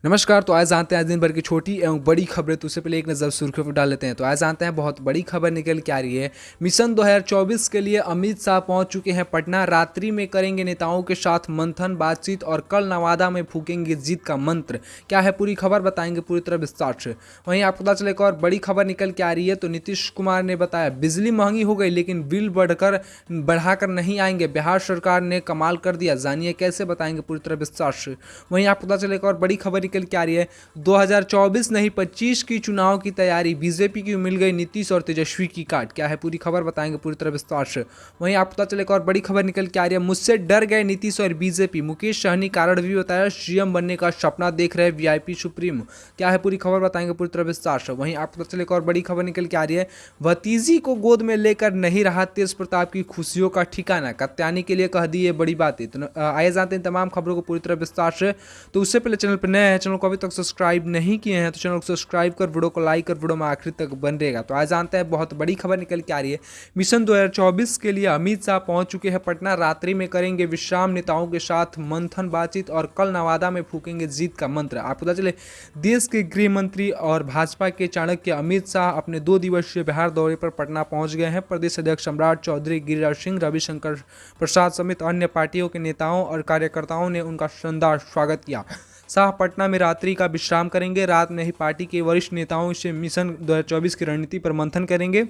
नमस्कार। तो आज जानते हैं आज दिन भर की छोटी एवं बड़ी खबरें। तो उससे पहले एक नज़र सुर्खियों पर डाल लेते हैं। तो आज जानते हैं बहुत बड़ी खबर निकल के आ रही है। मिशन 2024 के लिए अमित शाह पहुंच चुके हैं पटना। रात्रि में करेंगे नेताओं के साथ मंथन बातचीत और कल नवादा में फूकेंगे जीत का मंत्र। क्या है पूरी खबर बताएंगे पूरी तरह विस्तार से। वहीं आपको पता चले एक और बड़ी खबर निकल के आ रही है। तो नीतीश कुमार ने बताया बिजली महंगी हो गई लेकिन बिल बढ़ाकर नहीं आएंगे। बिहार सरकार ने कमाल कर दिया, जानिए कैसे बताएंगे पूरी तरह विस्तार से। वहीं आपको पता चले एक और बड़ी खबर निकल के आ रही है। 2024 नहीं 25 की चुनाव की तैयारी, बीजेपी की मिल गई नीतीश और तेजस्वी की काट। क्या है पूरी खबर बताएंगे पूरी तरह विस्तार से। वहीं आपको पता चले एक और बड़ी खबर निकल के आ रही है। मुझसे डर गए नीतीश और बीजेपी, मुकेश सहनी कारण भी बताया। सीएम बनने का सपना देख रहे वीआईपी सुप्रीमो। क्या है पूरी खबर बताएंगे पूरी तरह विस्तार से। वहीं आपको पता चले एक और बड़ी खबर निकल के आ रही है। भतीजी को गोद में लेकर नहीं रहा तेज प्रताप की खुशियों का ठिकाना, कत्यानी के लिए कह दी ये बड़ी बातें। तो आइए जानते हैं तमाम खबरों को पूरी तरह विस्तार से। तो उससे पहले चैनल पर नए हैं, चैनल को अभी तक सब्सक्राइब नहीं किए हैं तो चैनल को सब्सक्राइब कर वीडियो को लाइक कर वीडियो में आखिर तक बन रहेगा। तो आज जानते हैं बहुत बड़ी खबर निकल के आ रही है। मिशन 2024 के लिए अमित शाह पहुंच चुके हैं पटना। रात्रि में करेंगे विश्राम, नेताओं के साथ मंथन बातचीत और कल नवादा में फूकेंगे जीत का मंत्र। आपको पता चले देश के गृह मंत्री और भाजपा के चाणक्य अमित शाह अपने 2 दिवसीय बिहार दौरे पर पटना पहुंच गए हैं। प्रदेश अध्यक्ष सम्राट चौधरी, गिरिराज सिंह, रविशंकर प्रसाद समेत अन्य पार्टियों के नेताओं और कार्यकर्ताओं ने उनका शानदार स्वागत किया। शाह पटना में रात्रि का विश्राम करेंगे। रात में ही पार्टी के वरिष्ठ नेताओं से मिशन 2024 की रणनीति पर मंथन करेंगे।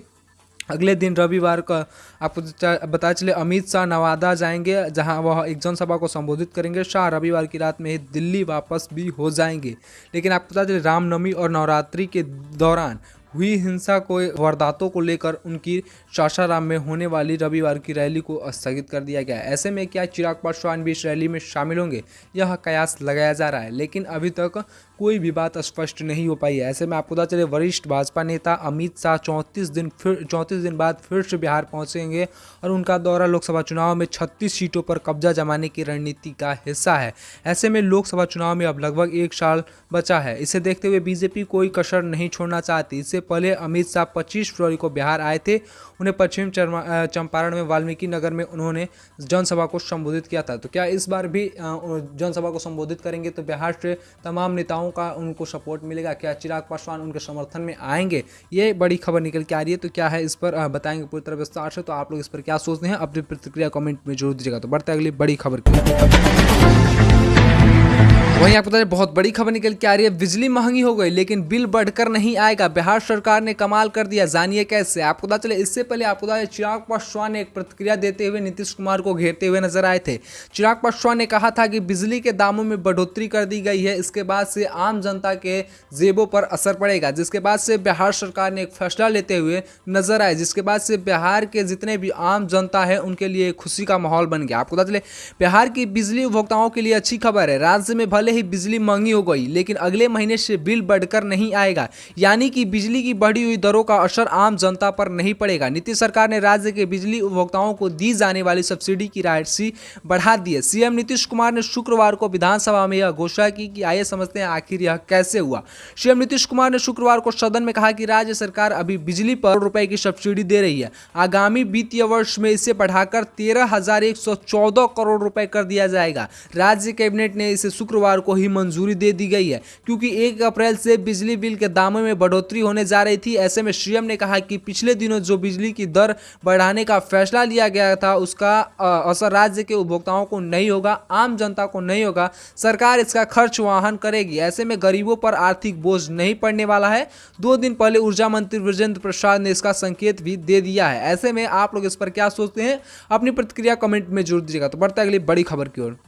अगले दिन रविवार का आपको बता चले अमित शाह नवादा जाएंगे, जहां वह एक जनसभा को संबोधित करेंगे। शाह रविवार की रात में ही दिल्ली वापस भी हो जाएंगे। लेकिन आपको पता चले रामनवमी और नवरात्रि के दौरान हुई हिंसा को वारदातों को लेकर उनकी सासाराम में होने वाली रविवार की रैली को स्थगित कर दिया गया है। ऐसे में क्या चिराग पासवान भी इस रैली में शामिल होंगे, यह कयास लगाया जा रहा है, लेकिन अभी तक कोई भी बात स्पष्ट नहीं हो पाई है। ऐसे में आपको पता चले वरिष्ठ भाजपा नेता अमित शाह 34 दिन बाद फिर से बिहार पहुंचेंगे और उनका दौरा लोकसभा चुनाव में 36 सीटों पर कब्जा जमाने की रणनीति का हिस्सा है। ऐसे में लोकसभा चुनाव में अब लगभग 1 साल बचा है। इसे देखते हुए बीजेपी कोई कसर नहीं छोड़ना चाहती। इससे पहले अमित शाह 25 फरवरी को बिहार आए थे। उन्हें पश्चिम चंपारण में वाल्मीकि नगर में उन्होंने जनसभा को संबोधित किया था। तो क्या इस बार भी जनसभा को संबोधित करेंगे तो बिहार से तमाम नेताओं का उनको सपोर्ट मिलेगा? क्या चिराग पासवान उनके समर्थन में आएंगे? ये बड़ी खबर निकल के आ रही है। तो क्या है इस पर बताएंगे पूरी तरह विस्तार से। तो आप लोग इस पर क्या सोचते हैं अपनी प्रतिक्रिया कमेंट में जरूर दीजिएगा। तो बढ़ते अगली बड़ी खबर की। वहीं आपको पता है बहुत बड़ी खबर निकल के आ रही है। बिजली महंगी हो गई लेकिन बिल बढ़कर नहीं आएगा। बिहार सरकार ने कमाल कर दिया, जानिए कैसे। आपको पता चले इससे पहले आपको पता है चिराग पासवान ने एक प्रतिक्रिया देते हुए नीतीश कुमार को घेरते हुए नजर आए थे। चिराग पासवान ने कहा था कि बिजली के दामों में बढ़ोतरी कर दी गई है, इसके बाद से आम जनता के जेबों पर असर पड़ेगा। जिसके बाद से बिहार सरकार ने एक फैसला लेते हुए नजर आए, जिसके बाद से बिहार के जितने भी आम जनता है उनके लिए खुशी का माहौल बन गया। आपको पता चले बिहार की बिजली उपभोक्ताओं के लिए अच्छी खबर है। राज्य में भले ही बिजली महंगी हो गई लेकिन अगले महीने से बिल बढ़कर नहीं आएगा, यानी कि बिजली की बढ़ी हुई दरों का असर आम जनता पर नहीं पड़ेगा। नीतीश सरकार ने राज्य के बिजली उपभोक्ताओं को दी जाने वाली सब्सिडी की राशि बढ़ा दी है। सीएम नीतीश कुमार ने शुक्रवार को विधानसभा में यह घोषणा की कि आइए समझते हैं आखिर यह कैसे हुआ। सीएम नीतीश कुमार ने शुक्रवार को सदन में कहा कि राज्य सरकार अभी बिजली पर रुपए की सब्सिडी दे रही है। आगामी वित्तीय वर्ष में इसे बढ़ाकर 13,114 करोड़ रुपए कर दिया जाएगा। राज्य कैबिनेट ने इसे शुक्रवार को ही मंजूरी दे दी गई है क्योंकि 1 अप्रैल से बिजली बिल के दामों में बढ़ोतरी होने जा रही थी। ऐसे में सीएम ने कहा कि पिछले दिनों जो बिजली की दर बढ़ाने का फैसला लिया गया था उसका असर राज्य के उपभोक्ताओं को नहीं होगा, आम जनता को नहीं होगा। सरकार इसका खर्च वहन करेगी। ऐसे में गरीबों पर आर्थिक बोझ नहीं पड़ने वाला है। 2 दिन पहले ऊर्जा मंत्री विजेंद्र प्रसाद ने इसका संकेत भी दे दिया है। ऐसे में आप लोग इस पर क्या सोचते हैं अपनी प्रतिक्रिया कमेंट में जरूर दीजिएगा। तो बढ़ते अगली बड़ी खबर की ओर।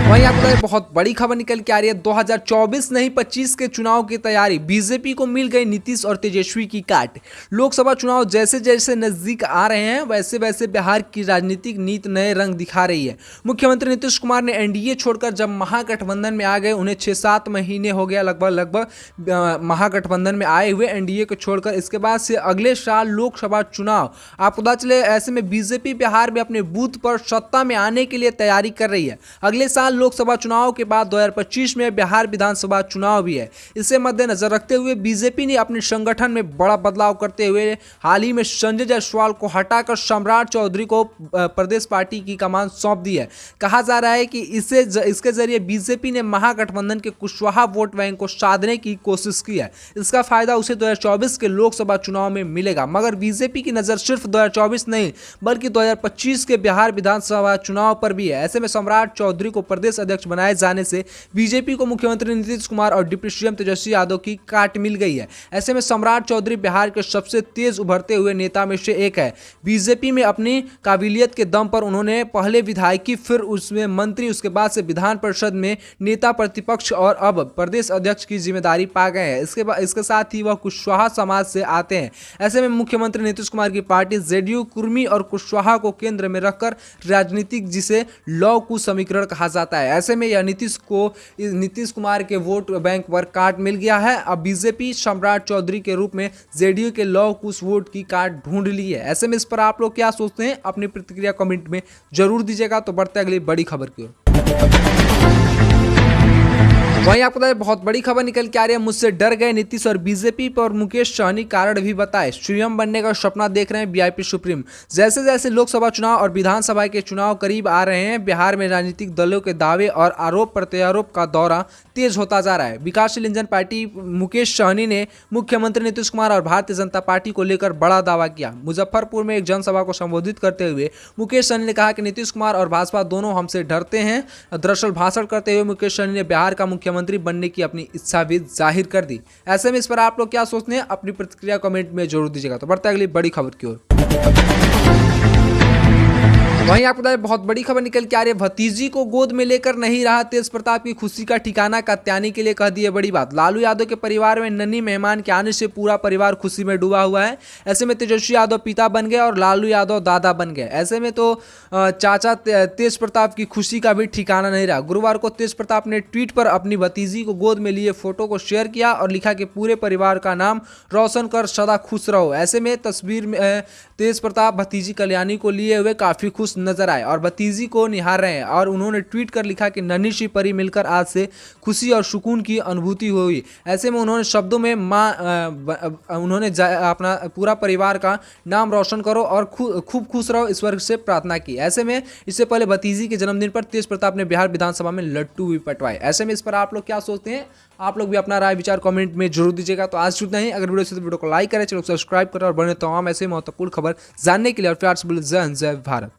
वहीं आपको बहुत बड़ी खबर निकल के आ रही है। 2024 नहीं 25 के चुनाव की तैयारी, बीजेपी को मिल गई नीतीश और तेजस्वी की काट। लोकसभा चुनाव जैसे जैसे नजदीक आ रहे हैं वैसे वैसे बिहार की राजनीतिक नीति नए रंग दिखा रही है। मुख्यमंत्री नीतीश कुमार ने एनडीए छोड़कर जब महागठबंधन में आ गए, उन्हें 6-7 महीने हो गया लगभग महागठबंधन में आए हुए एनडीए को छोड़कर। इसके बाद से अगले साल लोकसभा चुनाव आपको पता चले। ऐसे में बीजेपी बिहार में अपने बूथ पर सत्ता में आने के लिए तैयारी कर रही है। अगले साल लोकसभा चुनाव के बाद 2025 में बिहार विधानसभा चुनाव भी है। इसे मद्देनजर रखते हुए बीजेपी ने अपने संगठन में बड़ा बदलाव करते हुए हाल ही में संजय जायसवाल को हटाकर सम्राट चौधरी को प्रदेश पार्टी की कमान सौंप दी है। कहा जा रहा है कि इसके जरिए बीजेपी ने महागठबंधन के कुशवाहा वोट बैंक को साधने की कोशिश की है। इसका फायदा उसे 2024 के लोकसभा चुनाव में मिलेगा, मगर बीजेपी की नजर सिर्फ 2024 नहीं बल्कि 2025 के बिहार विधानसभा चुनाव पर भी है। ऐसे में सम्राट चौधरी को प्रदेश अध्यक्ष बनाए जाने से बीजेपी को मुख्यमंत्री नीतीश कुमार और डिप्टी सीएम तेजस्वी यादव की काट मिल गई है। ऐसे में सम्राट चौधरी बिहार के सबसे तेज उभरते हुए नेता में से एक है। बीजेपी में अपनी काबिलियत के दम पर उन्होंने पहले विधायकी, फिर उसमें मंत्री, उसके बाद से विधान परिषद में नेता प्रतिपक्ष और अब प्रदेश अध्यक्ष की जिम्मेदारी पा गए हैं। इसके साथ ही वह कुशवाहा समाज से आते हैं। ऐसे में मुख्यमंत्री नीतीश कुमार की पार्टी जेडीयू कुर्मी और कुशवाहा को केंद्र में रखकर राजनीतिक, जिसे लौह कुश समीकरण कहा जाता है। ऐसे में यह नीतीश कुमार के वोट बैंक पर काट मिल गया है। अब बीजेपी सम्राट चौधरी के रूप में जेडीयू के लौह कुश वोट की काट ढूंढ ली है। ऐसे में इस पर आप लोग क्या सोचते हैं, अपनी प्रतिक्रिया कमेंट में जरूर दीजिएगा। तो बढ़ते अगली बड़ी खबर की ओर। वहीं आपको बता दें, बहुत बड़ी खबर निकल के आ रही है। मुझसे डर गए नीतीश और बीजेपी पर मुकेश सहनी कारण भी बताए। सीएम बनने का सपना देख रहे हैं वीआईपी सुप्रीम। जैसे जैसे लोकसभा चुनाव और विधानसभा के चुनाव करीब आ रहे हैं, बिहार में राजनीतिक दलों के दावे और आरोप प्रत्यारोप का दौरा तेज होता जा रहा है। विकासशील इंजन पार्टी मुकेश सहनी ने मुख्यमंत्री नीतीश कुमार और भारतीय जनता पार्टी को लेकर बड़ा दावा किया। मुजफ्फरपुर में एक जनसभा को संबोधित करते हुए मुकेश सहनी ने कहा कि नीतीश कुमार और भाजपा दोनों हमसे डरते हैं। दरअसल भाषण करते हुए मुकेश सहनी ने बिहार का मुख्यमंत्री बनने की अपनी इच्छा भी जाहिर कर दी। ऐसे में इस पर आप लोग क्या सोचते हैं, अपनी प्रतिक्रिया कमेंट में जरूर दीजिएगा। तो बढ़ते अगली बड़ी खबर की ओर। वहीं आपको बताएं, बहुत बड़ी खबर निकल के आ रही है। भतीजी को गोद में लेकर नहीं रहा तेज प्रताप की खुशी का ठिकाना, कात्यायनी के लिए कह दी है बड़ी बात। लालू यादव के परिवार में नन्ही मेहमान के आने से पूरा परिवार खुशी में डूबा हुआ है। ऐसे में तेजस्वी यादव पिता बन गए और लालू यादव दादा बन गए। ऐसे में तो चाचा तेज प्रताप की खुशी का भी ठिकाना नहीं रहा। गुरुवार को तेज प्रताप ने ट्वीट पर अपनी भतीजी को गोद में लिए फोटो को शेयर किया और लिखा कि पूरे परिवार का नाम रोशन कर सदा खुश रहो। ऐसे में तस्वीर में तेज प्रताप भतीजी कल्याणी को लिए हुए काफी खुश नजर आए और भतीजी को निहार रहे हैं और उन्होंने ट्वीट कर लिखा कि नन्ही सी परी मिलकर आज से खुशी और सुकून की अनुभूति हुई। ऐसे में उन्होंने शब्दों में उन्होंने अपना पूरा परिवार का नाम रोशन करो और खूब खुश रहो ईश्वर से प्रार्थना की। ऐसे में इससे पहले भतीजी के जन्मदिन पर तेज प्रताप ने बिहार विधानसभा में लड्डू भी पटवाए। ऐसे में इस पर आप लोग क्या सोचते हैं, आप लोग भी अपना राय विचार कमेंट में जरूर दीजिएगा। तो आज इतना ही। अगर वीडियो से तो वीडियो को लाइक करें, चैनल को सब्सक्राइब करें और बने तमाम ऐसे महत्वपूर्ण खबर जानने के लिए और प्यार से बोले जय हिंद, जय भारत।